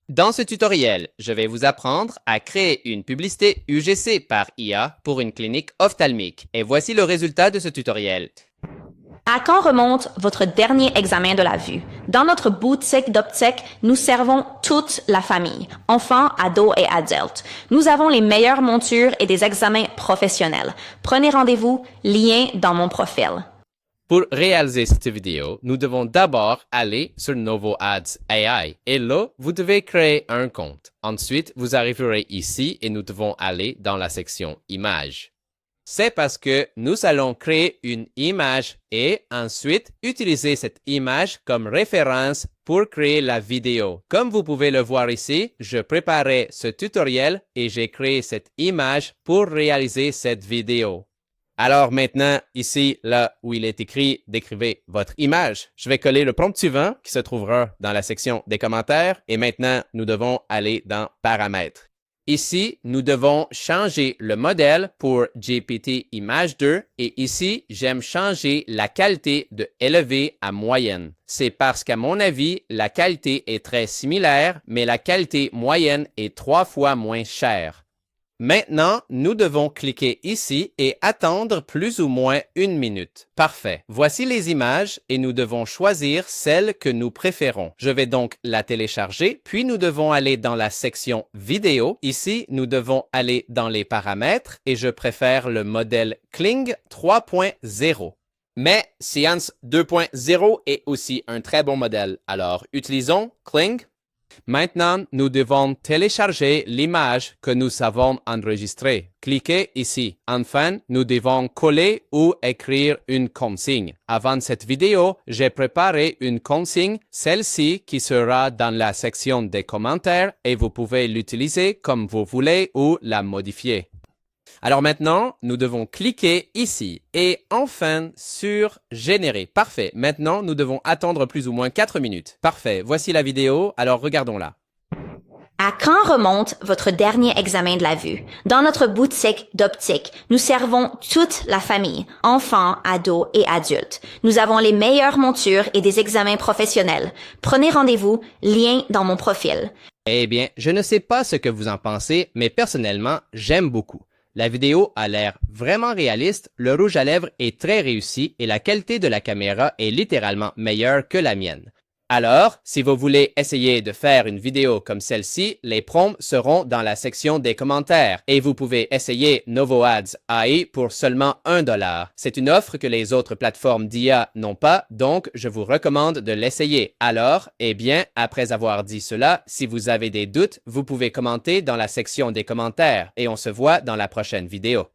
Dans ce tutoriel, je vais vous apprendre à créer une publicité UGC par IA pour une clinique ophtalmique. Et voici le résultat de ce tutoriel. À quand remonte votre dernier examen de la vue? Dans notre boutique d'optique, nous servons toute la famille, enfants, ados et adultes. Nous avons les meilleures montures et des examens professionnels. Prenez rendez-vous, lien dans mon profil. Pour réaliser cette vidéo, nous devons d'abord aller sur Novo Ads AI. Et là, vous devez créer un compte. Ensuite, vous arriverez ici et nous devons aller dans la section Images. C'est parce que nous allons créer une image et ensuite utiliser cette image comme référence pour créer la vidéo. Comme vous pouvez le voir ici, je préparais ce tutoriel et j'ai créé cette image pour réaliser cette vidéo. Alors maintenant, ici, là où il est écrit « Décrivez votre image », je vais coller le prompt suivant qui se trouvera dans la section des commentaires et maintenant, nous devons aller dans « Paramètres ». Ici, nous devons changer le modèle pour GPT Image 2 et ici, j'aime changer la qualité de élevé à moyenne. C'est parce qu'à mon avis, la qualité est très similaire, mais la qualité moyenne est 3 fois moins chère. Maintenant, nous devons cliquer ici et attendre plus ou moins 1 minute. Parfait. Voici les images et nous devons choisir celle que nous préférons. Je vais donc la télécharger, puis nous devons aller dans la section vidéo. Ici, nous devons aller dans les paramètres et je préfère le modèle Kling 3.0. Mais Science 2.0 est aussi un très bon modèle. Alors, utilisons Kling. Maintenant, nous devons télécharger l'image que nous avons enregistrée. Cliquez ici. Enfin, nous devons coller ou écrire une consigne. Avant cette vidéo, j'ai préparé une consigne, celle-ci qui sera dans la section des commentaires et vous pouvez l'utiliser comme vous voulez ou la modifier. Alors maintenant, nous devons cliquer ici et enfin sur Générer. Parfait. Maintenant, nous devons attendre plus ou moins 4 minutes. Parfait. Voici la vidéo. Alors regardons-la. À quand remonte votre dernier examen de la vue? Dans notre boutique d'optique, nous servons toute la famille, enfants, ados et adultes. Nous avons les meilleures montures et des examens professionnels. Prenez rendez-vous, lien dans mon profil. Eh bien, je ne sais pas ce que vous en pensez, mais personnellement, j'aime beaucoup. La vidéo a l'air vraiment réaliste, le rouge à lèvres est très réussi et la qualité de la caméra est littéralement meilleure que la mienne. Alors, si vous voulez essayer de faire une vidéo comme celle-ci, les prompts seront dans la section des commentaires et vous pouvez essayer Novo Ads AI pour seulement $1. C'est une offre que les autres plateformes d'IA n'ont pas, donc je vous recommande de l'essayer. Alors, eh bien, après avoir dit cela, si vous avez des doutes, vous pouvez commenter dans la section des commentaires et on se voit dans la prochaine vidéo.